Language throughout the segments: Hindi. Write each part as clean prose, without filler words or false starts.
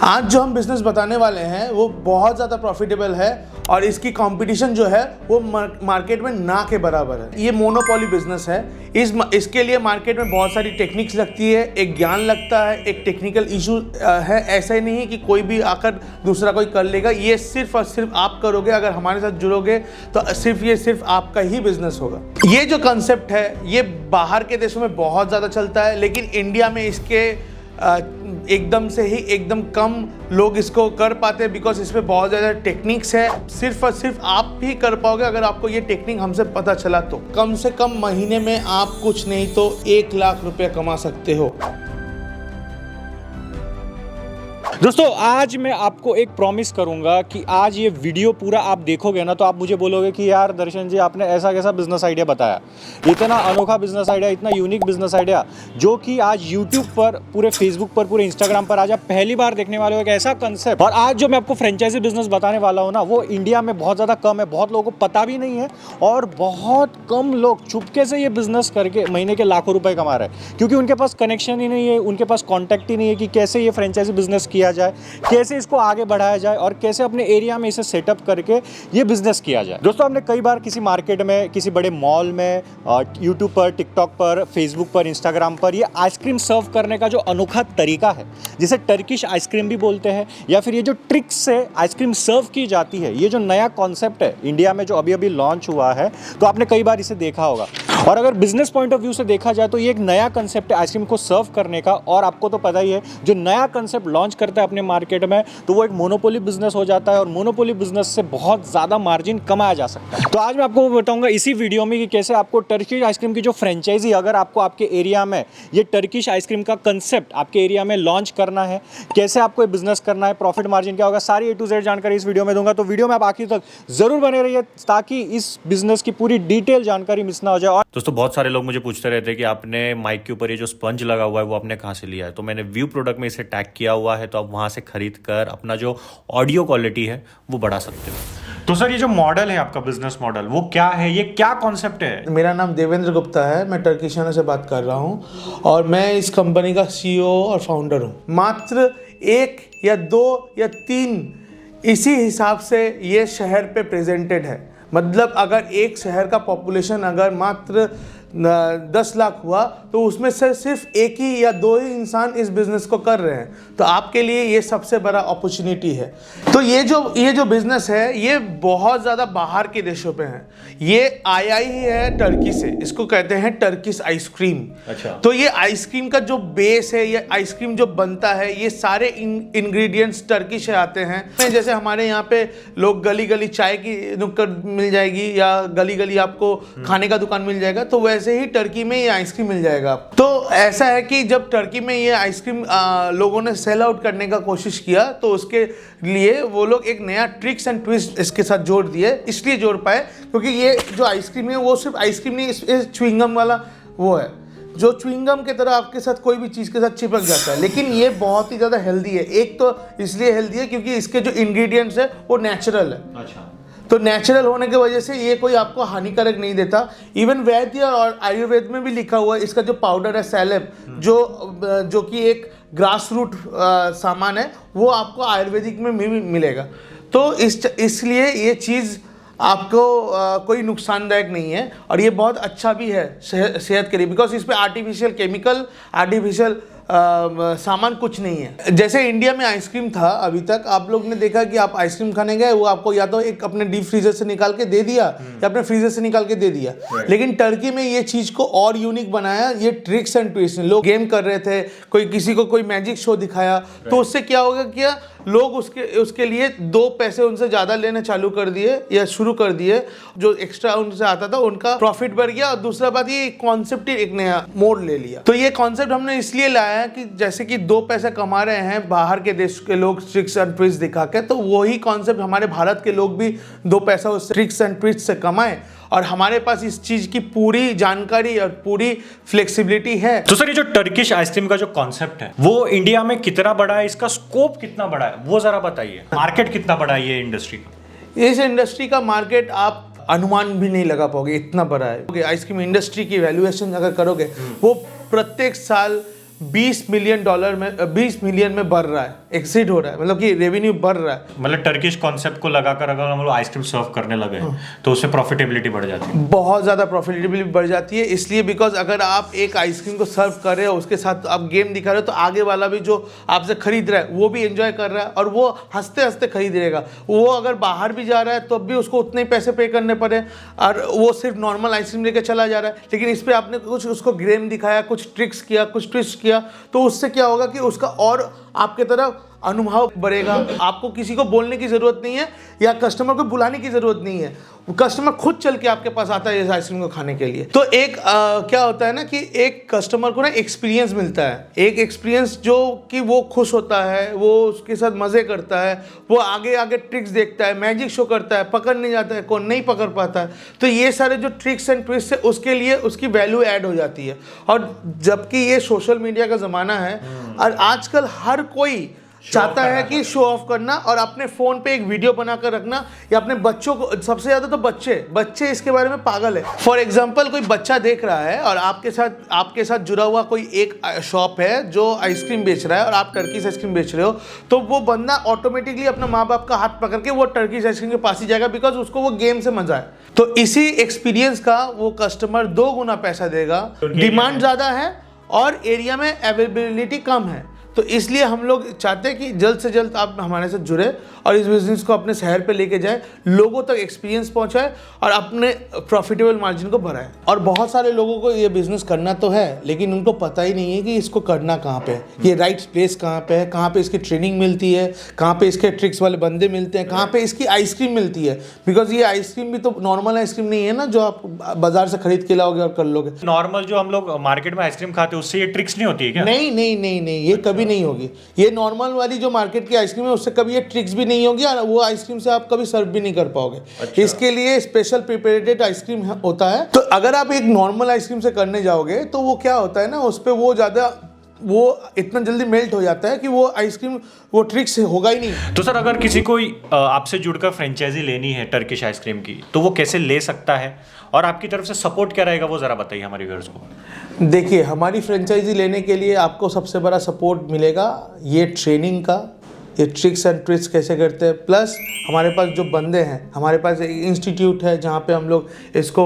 आज जो हम बिजनेस बताने वाले हैं वो बहुत ज़्यादा प्रॉफिटेबल है और इसकी कंपटीशन जो है वो मार्केट में ना के बराबर है। ये मोनोपोली बिजनेस है। इसके लिए मार्केट में बहुत सारी टेक्निक्स लगती है, एक ज्ञान लगता है, एक टेक्निकल इशू है। ऐसा ही नहीं है कि कोई भी आकर दूसरा कोई कर लेगा। ये सिर्फ और सिर्फ आप करोगे, अगर हमारे साथ जुड़ोगे तो सिर्फ आपका ही बिजनेस होगा। ये जो कंसेप्ट है ये बाहर के देशों में बहुत ज़्यादा चलता है, लेकिन इंडिया में इसके एकदम कम लोग इसको कर पाते हैं, बिकॉज इसमें बहुत ज़्यादा टेक्निक्स है। सिर्फ और सिर्फ आप ही कर पाओगे अगर आपको ये टेक्निक हमसे पता चला तो। कम से कम महीने में आप कुछ नहीं तो 1 लाख रुपए कमा सकते हो। दोस्तों आज मैं आपको एक प्रॉमिस करूंगा कि आज ये वीडियो पूरा आप देखोगे ना तो आप मुझे बोलोगे कि यार दर्शन जी आपने ऐसा कैसा बिजनेस आइडिया बताया, इतना अनोखा बिजनेस आइडिया, इतना यूनिक बिजनेस आइडिया जो कि आज यूट्यूब पर, पूरे फेसबुक पर, पूरे इंस्टाग्राम पर आज आप पहली बार देखने वाले हो एक ऐसा कंसेप्ट। और आज जो मैं आपको फ्रेंचाइजी बिजनेस बताने वाला हूँ ना वो इंडिया में बहुत ज़्यादा कम है, बहुत लोगों को पता भी नहीं है और बहुत कम लोग चुपके से ये बिजनेस करके महीने के लाखों रुपए कमा रहे हैं, क्योंकि उनके पास कनेक्शन ही नहीं है, उनके पास कॉन्टैक्ट ही नहीं है कि कैसे ये फ्रेंचाइजी बिजनेस किया जाए, कैसे इसको आगे बढ़ाया जाए और कैसे अपने एरिया में इसे सेटअप करके ये बिजनेस किया जाए। दोस्तों हमने कई बार किसी मार्केट में, किसी बड़े मॉल में, यूट्यूब पर, टिकटॉक पर, फेसबुक पर, इंस्टाग्राम पर ये आइसक्रीम सर्व करने का जो अनोखा तरीका है, जिसे टर्किश आइसक्रीम भी बोलते हैं, या फिर ये जो ट्रिक्स से आइसक्रीम सर्व की जाती है, ये जो नया कॉन्सेप्ट है इंडिया में जो अभी अभी लॉन्च हुआ है, तो आपने कई बार इसे देखा होगा। और अगर बिजनेस पॉइंट ऑफ व्यू से देखा जाए तो ये एक नया कंसेप्ट है आइसक्रीम को सर्व करने का। और आपको तो पता ही है जो नया कंसेप्ट लॉन्च करता है अपने मार्केट में तो वो एक मोनोपोली बिजनेस हो जाता है और मोनोपोली बिजनेस से बहुत ज़्यादा मार्जिन कमाया जा सकता है। तो आज मैं आपको बताऊंगा इसी वीडियो में कि कैसे आपको टर्किश आइसक्रीम की जो फ्रेंचाइजी, अगर आपको आपके एरिया में ये टर्किश आइसक्रीम का कंसेप्ट आपके एरिया में लॉन्च करना है, कैसे आपको ये बिजनेस करना है, प्रॉफिट मार्जिन क्या होगा, सारी A to Z जानकारी इस वीडियो में दूंगा। तो वीडियो में आप आखिर तक जरूर बने रहिए ताकि इस बिजनेस की पूरी डिटेल जानकारी मिस ना हो जाए। दोस्तों बहुत सारे लोग मुझे पूछते रहते हैं कि आपने माइक के ऊपर ये जो स्पंज लगा हुआ है वो आपने कहाँ से लिया है। तो मैंने व्यू प्रोडक्ट में इसे टैग किया हुआ है, तो आप वहाँ से खरीद कर अपना जो ऑडियो क्वालिटी है वो बढ़ा सकते हो। तो सर ये जो मॉडल है आपका, बिजनेस मॉडल, वो क्या है, ये क्या कॉन्सेप्ट है? मेरा नाम देवेंद्र गुप्ता है, मैं टर्किशाना से बात कर रहा हूँ और मैं इस कंपनी का CEO और फाउंडर हूँ। मात्र 1 या 2 या 3 इसी हिसाब से ये शहर पे प्रेजेंटेड है। मतलब अगर एक शहर का पॉपुलेशन अगर मात्र 10 लाख हुआ तो उसमें से सिर्फ 1 ही या 2 ही इंसान इस बिज़नेस को कर रहे हैं, तो आपके लिए ये सबसे बड़ा अपॉर्चुनिटी है। तो ये जो बिज़नेस है ये बहुत ज़्यादा बाहर के देशों पे है। ये आया ही है टर्की से, इसको कहते हैं टर्किश आइसक्रीम। अच्छा। तो ये आइसक्रीम का जो बेस है, ये आइसक्रीम जो बनता है, ये सारे इंग्रेडिएंट्स टर्की से आते हैं। जैसे हमारे यहाँ पे लोग गली गली चाय की नुक्कड़ मिल जाएगी या गली गली आपको खाने का दुकान मिल जाएगा, तो वैसे ही टर्की में ये आइसक्रीम मिल जाएगा। तो ऐसा है कि जब टर्की में ये आइसक्रीम लोगों ने सेल आउट करने का कोशिश किया तो उसके लिए वो लोग एक नया ट्रिक्स एंड ट्विस्ट इसके साथ जोड़ दिए। इसलिए जोड़ पाए क्योंकि ये जो आइसक्रीम है वो सिर्फ आइसक्रीम नहीं, इस च्युइंगम वाला वो है जो च्युइंगम की तरह आपके साथ कोई भी चीज़ के साथ चिपक जाता है, लेकिन ये बहुत ही ज़्यादा हेल्दी है। एक तो इसलिए हेल्दी है क्योंकि इसके जो इंग्रेडिएंट्स है वो नेचुरल है। अच्छा। तो नेचुरल होने की वजह से ये कोई आपको हानिकारक नहीं देता। इवन वैद्य और आयुर्वेद में भी लिखा हुआ है इसका जो पाउडर है सैलेब, जो कि एक ग्रास रूट सामान है, वो आपको आयुर्वेदिक में मिलेगा। तो इसलिए ये चीज़ आपको कोई नुकसानदायक नहीं है और ये बहुत अच्छा भी है सेहत के लिए, बिकॉज इस पर आर्टिफिशियल केमिकल, आर्टिफिशियल सामान कुछ नहीं है। जैसे इंडिया में आइसक्रीम था, अभी तक आप लोग ने देखा कि आप आइसक्रीम खाने गए, वो आपको या तो एक अपने डीप फ्रीजर से निकाल के दे दिया या अपने फ्रीजर से निकाल के दे दिया। लेकिन टर्की में ये चीज़ को और यूनिक बनाया, ये ट्रिक्स एंड ट्विस्ट। लोग गेम कर रहे थे, कोई किसी को कोई मैजिक शो दिखाया, तो उससे क्या होगा, क्या लोग उसके लिए 2 पैसे उनसे ज़्यादा लेने चालू कर दिए या शुरू कर दिए। जो एक्स्ट्रा उनसे आता था उनका प्रॉफिट बढ़ गया। और दूसरा बात, ये कॉन्सेप्ट ही एक नया मोड़ ले लिया। तो ये कॉन्सेप्ट हमने इसलिए लाया है कि जैसे कि 2 पैसे कमा रहे हैं बाहर के देश के लोग ट्रिक्स एंड ट्विस्ट दिखा के, तो वही कॉन्सेप्ट हमारे भारत के लोग भी 2 पैसा उस ट्रिक्स एंड ट्विस्ट से कमाएं। और हमारे पास इस चीज की पूरी जानकारी और पूरी फ्लेक्सिबिलिटी है। तो सर ये जो टर्किश आइसक्रीम का जो कॉन्सेप्ट है वो इंडिया में कितना बड़ा है, इसका स्कोप कितना बड़ा है, वो जरा बताइए। मार्केट कितना बड़ा है ये इंडस्ट्री का? इस इंडस्ट्री का मार्केट आप अनुमान भी नहीं लगा पाओगे, इतना बड़ा है। आइसक्रीम इंडस्ट्री की वैल्यूएशन अगर करोगे वो प्रत्येक साल 20 मिलियन डॉलर में 20 मिलियन में बढ़ रहा है, एक्सीड हो रहा है, मतलब कि रेवेन्यू बढ़ रहा है। मतलब टर्किश कॉन्सेप्ट को लगाकर अगर हम लोग आइसक्रीम सर्व करने लगे हैं तो उससे प्रॉफिटेबिलिटी बढ़ जाती है। बहुत ज़्यादा प्रॉफिटेबिलिटी बढ़ जाती है, इसलिए बिकॉज अगर आप एक आइसक्रीम को सर्व कर रहे हो, उसके साथ आप गेम दिखा रहे हो, तो आगे वाला भी जो आपसे खरीद रहा है वो भी एंजॉय कर रहा है और वो हंसते हंसते खरीद रहेगा। वो अगर बाहर भी जा रहा है तो भी उसको उतने ही पैसे पे करने पड़े और वो सिर्फ नॉर्मल आइसक्रीम लेकर चला जा रहा है। लेकिन इस पर आपने कुछ उसको गेम दिखाया, कुछ ट्रिक्स किया, कुछ ट्विस्ट किया, तो उससे क्या होगा कि उसका और आपके तरफ अनुभव बढ़ेगा। आपको किसी को बोलने की ज़रूरत नहीं है या कस्टमर को बुलाने की ज़रूरत नहीं है, कस्टमर खुद चल के आपके पास आता है इस आइसक्रीम को खाने के लिए। तो एक क्या होता है ना कि एक कस्टमर को ना एक्सपीरियंस मिलता है, एक एक्सपीरियंस जो कि वो खुश होता है, वो उसके साथ मज़े करता है, वो आगे आगे ट्रिक्स देखता है, मैजिक शो करता है, पकड़ नहीं जाता है, कौन नहीं पकड़ पाता है। तो ये सारे जो ट्रिक्स एंड ट्विस्ट है उसके लिए उसकी वैल्यू ऐड हो जाती है। और जबकि ये सोशल मीडिया का ज़माना है और आजकल हर कोई चाहता है कि शो ऑफ करना और अपने फ़ोन पे एक वीडियो बनाकर रखना, या अपने बच्चों को, सबसे ज़्यादा तो बच्चे इसके बारे में पागल है। फॉर एग्जांपल कोई बच्चा देख रहा है और आपके साथ जुड़ा हुआ कोई एक शॉप है जो आइसक्रीम बेच रहा है और आप टर्किश आइसक्रीम बेच रहे हो, तो वो बंदा ऑटोमेटिकली अपना माँ बाप का हाथ पकड़ के वो टर्किश आइसक्रीम के पास ही जाएगा, बिकॉज उसको वो गेम से मजा है। तो इसी एक्सपीरियंस का वो कस्टमर 2 गुना पैसा देगा। डिमांड ज़्यादा है और एरिया में अवेलेबिलिटी कम है, तो इसलिए हम लोग चाहते हैं कि जल्द से जल्द आप हमारे साथ जुड़े और इस बिज़नेस को अपने शहर पे लेके जाए, लोगों तक एक्सपीरियंस पहुंचाए और अपने प्रॉफिटेबल मार्जिन को बढ़ाए। और बहुत सारे लोगों को ये बिज़नेस करना तो है, लेकिन उनको पता ही नहीं है कि इसको करना कहाँ पे है, ये राइट प्लेस कहाँ पे है, कहाँ पे इसकी ट्रेनिंग मिलती है, कहाँ पे इसके ट्रिक्स वाले बंदे मिलते हैं, कहाँ पे इसकी आइसक्रीम मिलती है। बिकॉज ये आइसक्रीम भी तो नॉर्मल आइसक्रीम नहीं है ना जो आप बाजार से खरीद के लाओगे और कर लोगे। नॉर्मल जो हम लोग मार्केट में आइसक्रीम खाते हैं उससे ये ट्रिक्स नहीं होती है क्या? नहीं, ये कभी नहीं होगी। ये नॉर्मल वाली जो मार्केट की आइसक्रीम है उससे कभी ये ट्रिक्स भी नहीं होगी और वो आइसक्रीम से आप कभी सर्व भी नहीं कर पाओगे। अच्छा। इसके लिए स्पेशल प्रिपरेटेड आइसक्रीम होता है। तो अगर आप एक नॉर्मल आइसक्रीम से करने जाओगे तो वो क्या होता है ना, उस पर वो इतना जल्दी मेल्ट हो जाता है कि वो आइसक्रीम वो ट्रिक्स होगा ही नहीं। तो सर अगर किसी को आपसे जुड़कर फ्रेंचाइजी लेनी है टर्किश आइसक्रीम की, तो वो कैसे ले सकता है और आपकी तरफ से सपोर्ट क्या रहेगा वो ज़रा बताइए हमारे व्यूअर्स को। देखिए, हमारी फ्रेंचाइजी लेने के लिए आपको सबसे बड़ा सपोर्ट मिलेगा ये ट्रेनिंग का, ये ट्रिक्स एंड ट्विक्स कैसे करते हैं, प्लस हमारे पास जो बंदे हैं, हमारे पास एक इंस्टीट्यूट है जहाँ पे हम लोग इसको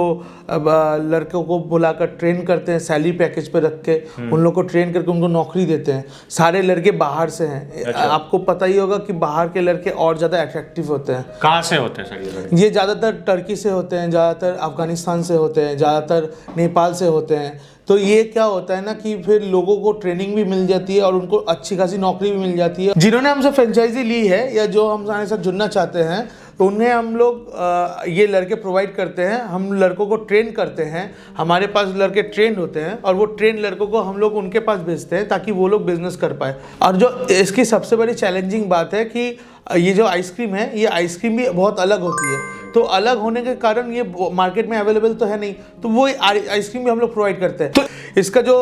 लड़कों को बुलाकर ट्रेन करते हैं, सैलरी पैकेज पे रख के उन लोग को ट्रेन करके उनको नौकरी देते हैं। सारे लड़के बाहर से हैं। अच्छा। आपको पता ही होगा कि बाहर के लड़के और ज़्यादा अट्रैक्टिव होते हैं। कहाँ से होते हैं सर ये ज़्यादातर टर्की से होते हैं, ज़्यादातर अफगानिस्तान से होते हैं, ज़्यादातर नेपाल से होते हैं। तो ये क्या होता है ना कि फिर लोगों को ट्रेनिंग भी मिल जाती है और उनको अच्छी खासी नौकरी भी मिल जाती है। जिन्होंने हमसे फ्रेंचाइजी ली है या जो हमारे साथ जुड़ना चाहते हैं तो उन्हें हम लोग ये लड़के प्रोवाइड करते हैं। हम लड़कों को ट्रेन करते हैं, हमारे पास लड़के ट्रेंड होते हैं और वो ट्रेन लड़कों को हम लोग उनके पास भेजते हैं ताकि वो लोग बिजनेस कर पाए। और जो इसकी सबसे बड़ी चैलेंजिंग बात है कि ये जो आइसक्रीम है, ये आइसक्रीम भी बहुत अलग होती है। तो अलग होने के कारण ये मार्केट में अवेलेबल तो है नहीं, तो वो आइसक्रीम भी हम लोग प्रोवाइड करते हैं। तो इसका जो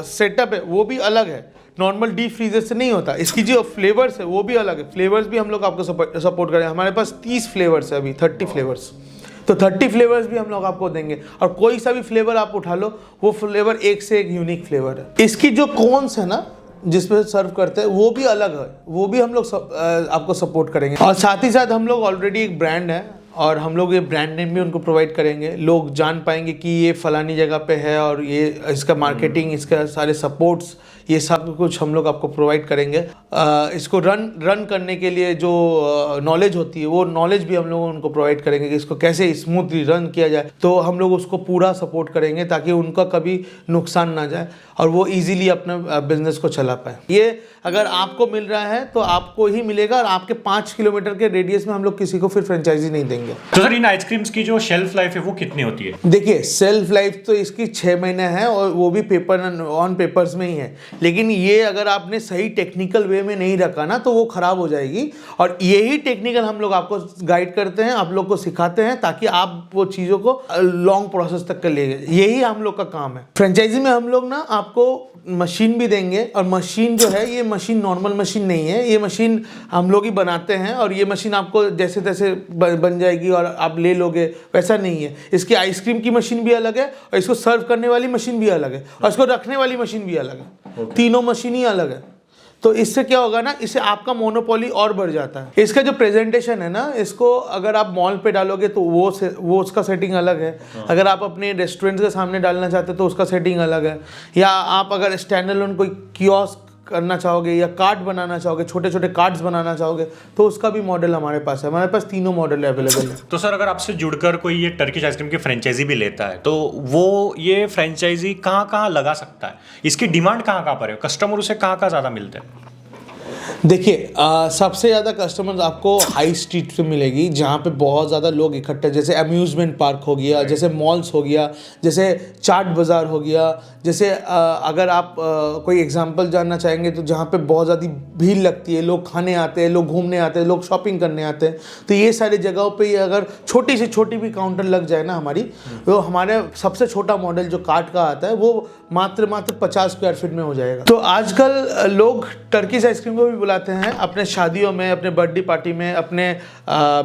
सेटअप है वो भी अलग है, नॉर्मल डीप फ्रीजर से नहीं होता। इसकी जो फ्लेवर्स है वो भी अलग है, फ्लेवर्स भी हम लोग आपको सपोर्ट करें। हमारे पास 30 फ्लेवर्स है अभी, 30 फ्लेवर्स, तो 30 फ्लेवर्स भी हम लोग आपको देंगे और कोई सा भी फ्लेवर आप उठा लो, वो फ्लेवर एक से एक यूनिक फ्लेवर है। इसकी जो कोन्स है ना जिसपे सर्व करते हैं वो भी अलग है, वो भी हम लोग आपको सपोर्ट करेंगे। और साथ ही साथ हम लोग ऑलरेडी एक ब्रांड है और हम लोग ये ब्रांड नेम भी उनको प्रोवाइड करेंगे। लोग जान पाएंगे कि ये फलानी जगह पे है और ये इसका मार्केटिंग, इसका सारे सपोर्ट्स, ये सब कुछ हम लोग आपको प्रोवाइड करेंगे। इसको रन करने के लिए जो नॉलेज होती है वो नॉलेज भी हम लोग उनको प्रोवाइड करेंगे कि इसको कैसे स्मूथली रन किया जाए। तो हम लोग उसको पूरा सपोर्ट करेंगे ताकि उनका कभी नुकसान ना जाए और वो इजीली अपने बिजनेस को चला पाए। ये अगर आपको मिल रहा है तो आपको ही मिलेगा और आपके 5 किलोमीटर के रेडियस में हम लोग किसी को फिर फ्रेंचाइजी नहीं देंगे। तो सर इन आइसक्रीम्स की जो शेल्फ लाइफ है वो कितनी होती है? देखिए, शेल्फ लाइफ तो इसकी 6 महीने है और वो भी पेपर ऑन पेपर्स में ही है। लेकिन ये अगर आपने सही टेक्निकल वे में नहीं रखा ना तो वो ख़राब हो जाएगी। और यही टेक्निकल हम लोग आपको गाइड करते हैं, आप लोग को सिखाते हैं ताकि आप वो चीज़ों को लॉन्ग प्रोसेस तक कर ले। यही हम लोग का काम है। फ्रेंचाइजी में हम लोग ना आपको मशीन भी देंगे, और मशीन जो है ये मशीन नॉर्मल मशीन नहीं है, ये मशीन हम लोग ही बनाते हैं, और ये मशीन आपको जैसे तैसे बन जाएगी और आप ले लोगे, वैसा नहीं है। इसकी आइसक्रीम की मशीन भी अलग है, और इसको सर्व करने वाली मशीन भी अलग है, और इसको रखने वाली मशीन भी अलग है। तीनों मशीन ही अलग है। तो इससे क्या होगा ना, इससे आपका मोनोपोली और बढ़ जाता है। इसका जो प्रेजेंटेशन है ना, इसको अगर आप मॉल पे डालोगे तो वो उसका सेटिंग अलग है। अगर आप अपने रेस्टोरेंट के सामने डालना चाहते हो तो उसका सेटिंग अलग है। या आप अगर स्टैंड अलोन कोई कियोस्क करना चाहोगे या कार्ट बनाना चाहोगे, छोटे छोटे कार्ड्स बनाना चाहोगे, तो उसका भी मॉडल हमारे पास है। हमारे पास तीनों मॉडल अवेलेबल है। तो सर अगर आपसे जुड़कर कोई ये टर्किश आइसक्रीम की फ्रेंचाइजी भी लेता है तो वो ये फ्रेंचाइजी कहाँ कहाँ लगा सकता है? इसकी डिमांड कहाँ कहाँ पर है? कस्टमर उसे कहाँ कहाँ ज़्यादा मिलते हैं? देखिए, सबसे ज़्यादा कस्टमर्स आपको हाई स्ट्रीट पे मिलेगी, जहाँ पे बहुत ज़्यादा लोग इकट्ठे, जैसे अम्यूज़मेंट पार्क हो गया, जैसे मॉल्स हो गया, जैसे चाट बाज़ार हो गया। जैसे अगर आप कोई एग्जांपल जानना चाहेंगे तो जहाँ पे बहुत ज़्यादा भीड़ लगती है, लोग खाने आते हैं, लोग घूमने आते हैं, लोग शॉपिंग करने आते हैं, तो ये सारी जगहों पे अगर छोटी से छोटी भी काउंटर लग जाए ना हमारी, तो हमारे सबसे छोटा मॉडल जो कार्ट का आता है वो मात्र 50 स्क्वायर फीट में हो जाएगा। तो आजकल लोग टर्किश आइसक्रीम को भी बुलाते हैं अपने शादियों में, अपने बर्थडे पार्टी में, अपने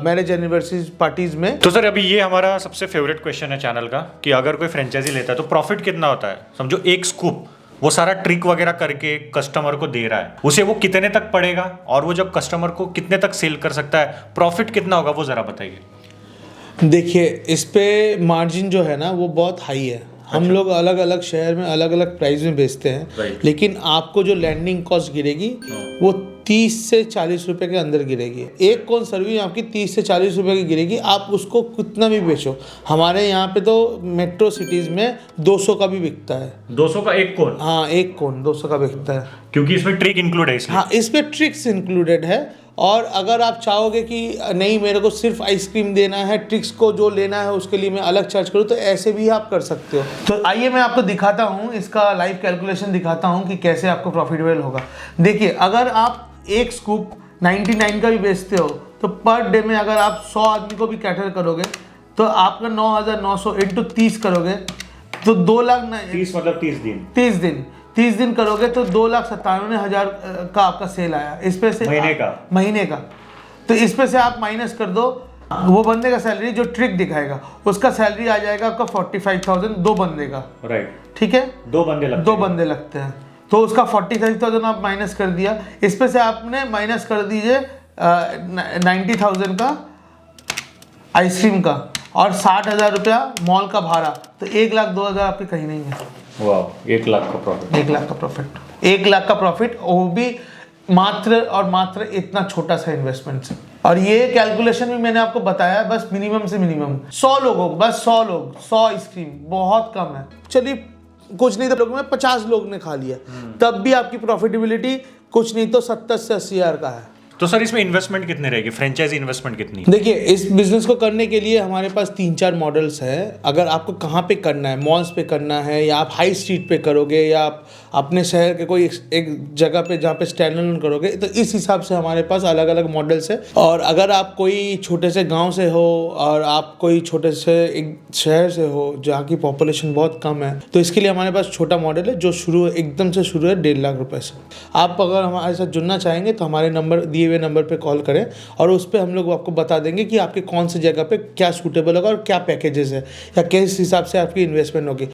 मैरिज एनिवर्सरी पार्टीज में। तो सर अभी ये हमारा सबसे फेवरेट क्वेश्चन है चैनल का कि अगर कोई फ्रेंचाइजी लेता है तो प्रॉफिट कितना होता है? समझो एक स्कूप वो सारा ट्रिक वगैरह करके कस्टमर को दे रहा है, उसे वो कितने तक पड़ेगा और वो जब कस्टमर को कितने तक सेल कर सकता है, प्रॉफिट कितना होगा वो ज़रा बताइए। देखिए, इस पे मार्जिन जो है ना वो बहुत हाई है। हम लोग अलग अलग शहर में अलग अलग प्राइस में बेचते हैं, लेकिन आपको जो लैंडिंग कॉस्ट गिरेगी वो 30 से 40 रुपए के अंदर गिरेगी। एक कोन सर्विस आपकी 30 से 40 रुपए की गिरेगी, आप उसको कितना भी बेचो। हमारे यहाँ पे तो मेट्रो सिटीज़ में 200 का भी बिकता है। 200 का एक कोन? हाँ, एक कोन 200 का बिकता है, क्योंकि इसमें ट्रिक इंक्लूड है इसलिए। हाँ, इसमें ट्रिक्स इंक्लूडेड है। और अगर आप चाहोगे कि नहीं मेरे को सिर्फ आइसक्रीम देना है, ट्रिक्स को जो लेना है उसके लिए मैं अलग चार्ज करूँ, तो ऐसे भी आप कर सकते हो। तो आइए मैं आपको दिखाता हूँ, इसका लाइव कैलकुलेशन दिखाता हूँ कि कैसे आपको प्रॉफिटेबल होगा। देखिए, अगर आप एक स्कूप 99 का भी बेचते हो तो पर डे में अगर आप 100 आदमी को भी कैटर करोगे तो आपका 9,900 इंटू 30 करोगे तो 2 लाख 30 मतलब 30 दिन करोगे तो 2,97,000 का आपका सेल आया। इस पे से महीने का तो इस पे से आप माइनस कर दो वो बंदे का सैलरी जो ट्रिक दिखाएगा, उसका सैलरी आ जाएगा आपका 45,000 दो बंदे का। राइट, ठीक है, दो बंदे लगते हैं तो उसका 45,000 आप माइनस कर दिया। इस पे से आपने माइनस कर दीजिए 90,000 का आइसक्रीम का और 60,000 रुपया मॉल का भाड़ा, तो 1,02,000 आपके कहीं नहीं है। वाह, 1 लाख का प्रॉफिट। 1 लाख का प्रॉफिट, 1 लाख का प्रॉफिट, वो भी मात्र और मात्र इतना छोटा सा इन्वेस्टमेंट से। और ये कैलकुलेशन भी मैंने आपको बताया, बस मिनिमम से मिनिमम 100 लोगों को, बस 100 लोग 100 आइसक्रीम बहुत कम है। चलिए कुछ नहीं तो लोगों में 50 लोग ने खा लिया, तब भी आपकी प्रॉफिटेबिलिटी कुछ नहीं तो 70 से 80 हज़ार का है। तो सर इसमें इन्वेस्टमेंट कितने रहेगी, फ्रेंचाइजी इन्वेस्टमेंट कितनी? देखिए, इस बिजनेस को करने के लिए हमारे पास 3-4 मॉडल्स हैं। अगर आपको कहाँ पे करना है, मॉल्स पे करना है या आप हाई स्ट्रीट पे करोगे या आप अपने शहर के कोई एक जगह पे जहाँ पे स्टैंड अलोन करोगे, तो इस हिसाब से हमारे पास अलग अलग मॉडल्स है। और अगर आप कोई छोटे से गाँव से हो और आप कोई छोटे से एक शहर से हो जहाँ की पॉपुलेशन बहुत कम है, तो इसके लिए हमारे पास छोटा मॉडल है जो एकदम से शुरू है 1.5 लाख रुपए से। आप अगर हमारे साथ जुड़ना चाहेंगे तो हमारे दिए हुए नंबर पे कॉल करें और उस पे हम लोग आपको बता देंगे कि आपके कौन सी जगह पे क्या सूटेबल होगा और क्या पैकेजेस है या किस हिसाब से आपकी इन्वेस्टमेंट होगी।